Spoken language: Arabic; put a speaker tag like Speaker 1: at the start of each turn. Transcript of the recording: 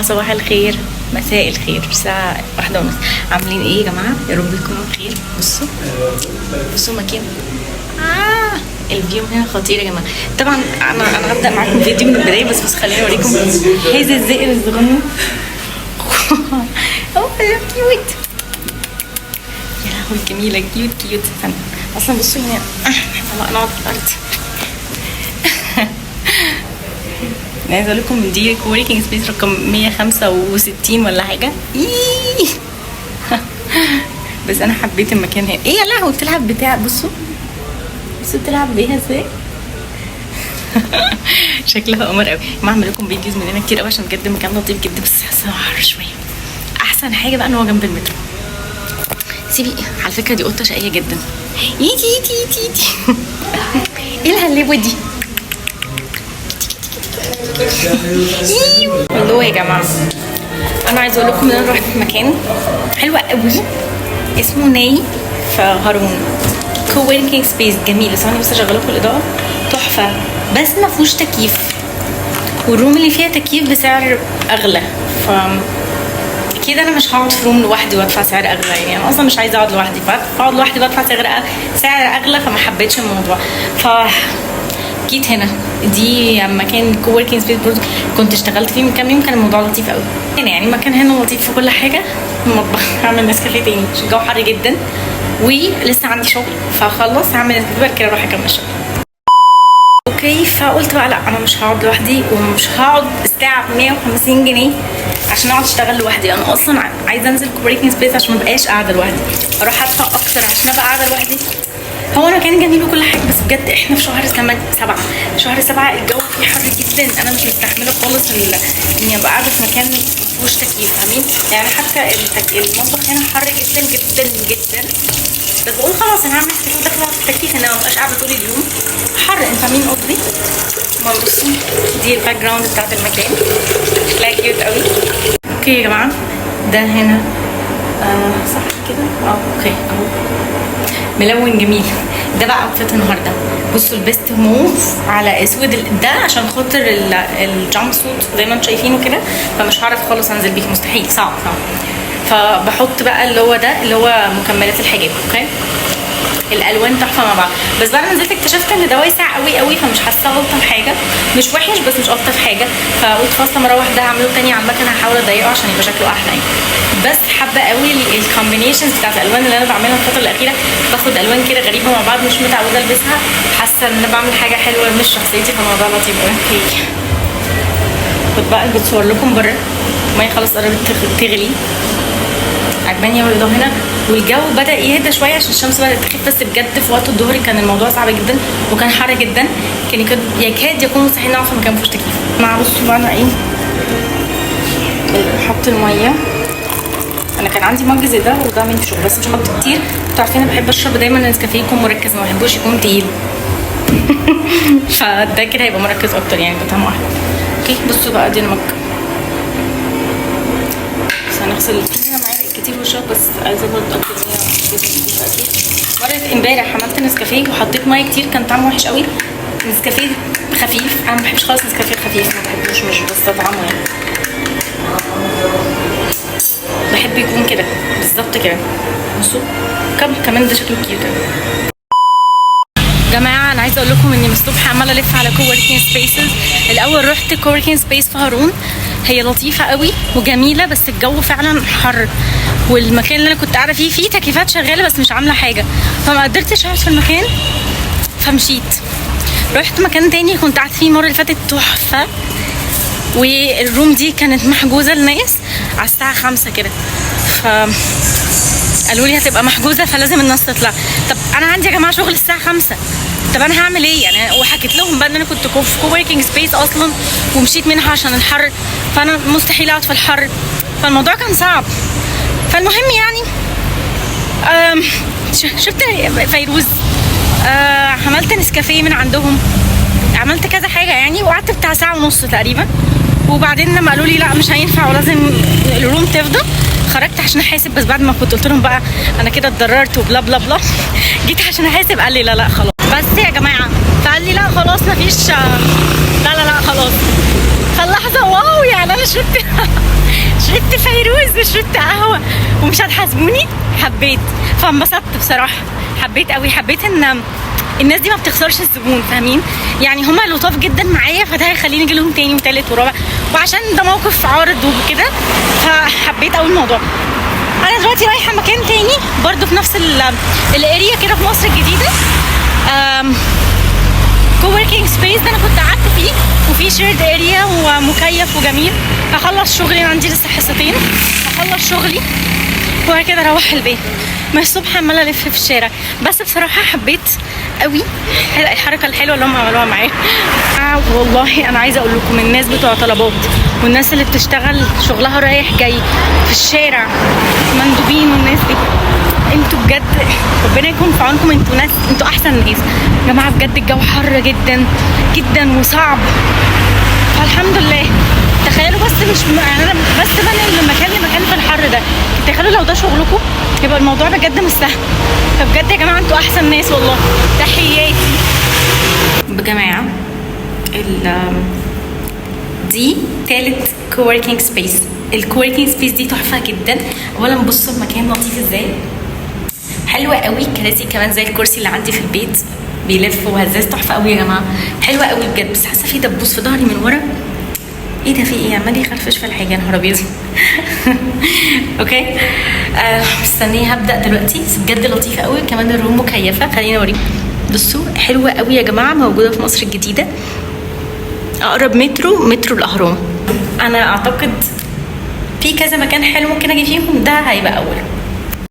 Speaker 1: صباح الخير، مساء الخير، الساعة 1:30. عاملين ايه يا جماعة؟ يا رب تكونوا بخير. بصوا مكان الفيو هنا خطير يا جماعة. طبعا انا هبدأ معاكم فيديو من البداية، بس خليني اوريكم هذا الزئر الصغنن. اوه كيوت يا لهوي، جميلة كيوت. استنى اصلا بصوا هنا انا اقعد في الارض. عايزه اقول لكم دي كوريكينج سبيس رقم 165 ولا حاجه. بس انا حبيت المكان هنا. ايه يا لهوي بتلعب بتاع، بصوا بتلعب بيها ازاي. شكلها قمر قوي. ما اعمل لكم فيديوز من هنا كتير قوي عشان بجد المكان لطيف جدا، بس حاسه حر شويه. احسن حاجه بقى ان هو جنب المترو. سيبي على فكره دي قطه شقيه جدا. ايتي ايه الهلبه دي؟ الو يا جماعه، انا عايزه اقول لكم ان انا رحت في مكان حلو قوي اسمه ناي في هارون. كووركينج سبيس جميل. ثواني بس اشغل لكم الاضاءه. تحفه بس ما فيهوش تكييف، والروم اللي فيها تكييف بسعر اغلى. ف اكيد انا مش هقعد في روم لوحدي وادفع سعر اغلى، يعني انا اصلا مش عايزه اقعد لوحدي، فاقعد لوحدي وادفع سعر اغلى، فما حبيتش الموضوع. جيت هنا. دي مكان كووركينج سبيس برضه كنت اشتغلت فيه من كام يوم، كان الموضوع لطيف قوي. يعني المكان هنا لطيف في كل حاجه. المطبخ هعمل نسكافيه تاني عشان الجو حر جدا، ولسه عندي شغل، فاخلص هعمل نسكافيه بعد كده اروح اكمل شغل. اوكي، فقلت بقى لا انا مش هقعد لوحدي، ومش هقعد الساعه ب 150 جنيه عشان اقعد اشتغل لوحدي. انا اصلا عايزه انزل كووركينج سبيس عشان ما ابقاش قاعده لوحدي، اروح ادفع اكتر عشان ابقى قاعده لوحدي. هو المكان جميل وكل حاجه، بس بجد احنا في شهر 7. شهر 7 الجو فيه حر جدا. انا مش مستحمله خالص اني ابقى قاعده في مكان مفيهوش تكييف، فاهمين؟ يعني حتى المطبخ هنا حر جدا. بس بقول خلاص انا هعمل تكييف، داخله في التكييف هنا، ما ابقاش قاعده طول اليوم حر. انتوا فاهمين قصدي؟ ما بصوا دي الباك جراوند بتاعت المكان، شكلها كيوت قوي. اوكي يا جماعه، ده هنا صح كده؟ اوكي اهو ملون جميل. ده بقى اوتفيت النهارده. بصوا لبست موف على اسود، ده عشان خاطر الجامب سوت زي ما انتم شايفينه كده، فمش هعرف خالص انزل بيه، مستحيل، صعب. فبحط بقى اللي هو ده اللي هو مكملات الحجاب. اوكي، الالوان تحفه مع بعض. بس بعد ما نزلت اكتشفت ان ده واسع قوي، فمش حاسه الطف حاجه. مش وحش بس مش الطف حاجه، فقلت فاصله مره واحده هعمله تاني على المكنه، هحاول اضيقه عشان يبقى شكله احلى يعني. بس حابه قوي الكومبينيشنز بتاعت الالوان اللي انا بعملها الفتره الاخيره. باخد الوان كده غريبه مع بعض، مش متعوده البسها، حاسه ان انا بعمل حاجه حلوه مش شخصيتي، فالموضوع لطيف قوي. كنت بقى بتصور لكم بره، الميه خلاص قربت تغلي. عجباني قوي الاضاءه هنا، والجو بدا يهدى شويه عشان الشمس بدات تخف. بس بجد في وقت الظهر كان الموضوع صعب جدا وكان حر جدا، كان يكاد يكون مستحيل نقعد في مكان مفيهوش تكييف. مع بصوا بقى انا ايه، بحط الميه. انا كان عندي مج زي ده وده من شغل، بس مش هحط كتير. انتوا عارفين انا بحب اشرب دايما النسكافيه يكون مركز، ما بحبوش يكون تقيل. فده كده هيبقى مركز اكتر يعني، بطعمه احلى. اوكي بصوا بقى دي المج. بس هنغسل هنا معايا كتير وشرب، بس عايزه برضه اتاكد ان مرة امبارح عملت نسكافيه وحطيت ميه كتير، كان طعمه وحش قوي. نسكافيه خفيف، انا ما بحبش خالص نسكافيه خفيف، ما بحبوش، مش بستطعمه يعني. بحب يكون كده بالظبط كده. بصوا كمان ده شكله كيوت جماعه. انا عايزه اقول لكم اني من الصبح عماله الف على كووركينج سبيسز. الاول رحت كووركينج سبيس في هارون، هي لطيفه قوي وجميله، بس الجو فعلا حر، والمكان اللي انا كنت قاعده فيه تكييفات شغاله بس مش عامله حاجه، فما قدرتش اقعد في المكان فمشيت. رحت مكان تاني كنت قاعده فيه المره اللي فاتت، تحفه، والروم دي كانت محجوزه للناس على الساعه 5 كده، قالوا لي هتبقى محجوزه فلازم الناس تطلع. طب انا عندي يا جماعه شغل الساعه 5، طب انا هعمل ايه يعني؟ وحكيت لهم بقى ان انا كنت في كووركينج سبيس اصلا ومشيت منها عشان الحر، فانا مستحيل اقعد في الحر، فالموضوع كان صعب. فالمهم يعني شفت فيروز، عملت نسكافيه من عندهم، عملت كذا حاجه يعني، وقعدت بتاع ساعه ونص تقريبا. وبعدين لما قالوا لي لا مش هينفع ولازم الروم تفضى، خرجت عشان احاسب. بس بعد ما كنت قلت لهم بقى انا كده اتضررت وبلا بلا بلا، جيت عشان احاسب قال لي لا خلاص بس يا جماعه، فقال لي لا خلاص مفيش، لا خلاص فاللحظه واو، يعني انا شربت فيروز وشربت قهوه ومش هتحاسبوني. حبيت، فانبسطت بصراحه، حبيت قوي. حبيت ان الناس دي ما بتخسرش الزبون، فاهمين؟ يعني هما لطاف جدا معايا، فده هيخليني اجي لهم تاني وتالت ورابع، وعشان ده موقف عارض وكده فحبيت قوي الموضوع. انا دلوقتي رايحه مكان تاني برضو في نفس الاريا كده في مصر الجديده، كووركينج سبيس ده انا كنت قعدت فيه، وفي شيرد اريا ومكيف وجميل. هخلص شغلي، انا عندي لسه حصتين، هخلص شغلي وبعد كده اروح البيت. من الصبح عماله الف في الشارع، بس بصراحه حبيت قوي الحركه الحلوه اللي هم عملوها معايا. والله انا عايزه اقول لكم، الناس بتوع طلبات والناس اللي بتشتغل شغلها رايح جاي في الشارع، مندوبين والناس دي، انتوا بجد ربنا يكون في عونكم. انتوا احسن ناس يا جماعه. بجد الجو حر جدا جدا وصعب، فالحمد لله. تخيلوا بس، مش يعني انا بس بنقل من مكان لمكان في الحر ده، تخيلوا لو ده شغلكم يبقى الموضوع بجد مش سهل. فبجد يا جماعه انتوا احسن ناس والله، تحياتي. بجماعه دي تالت كووركينج سبيس. الكووركينج سبيس دي تحفه جدا. اولا بصوا المكان لطيف ازاي، حلوه قوي. كراسي كمان زي الكرسي اللي عندي في البيت، بيلف وهزاز، تحفه قوي يا جماعه، حلوه قوي بجد. بس حاسه في دبوس في ظهري من ورا، ايه ده؟ في ايه؟ عمال يخرفش في الحاجه، يا نهار ابيض. اوكي، مستنيه هبدا دلوقتي. بس بجد لطيفه قوي، كمان الروم مكيفه. خليني اوريكم، بصوا حلوه قوي يا جماعه. موجوده في مصر الجديده، اقرب مترو الاهرام. انا اعتقد في كذا مكان حلو ممكن اجي فيهم، ده هيبقى اول.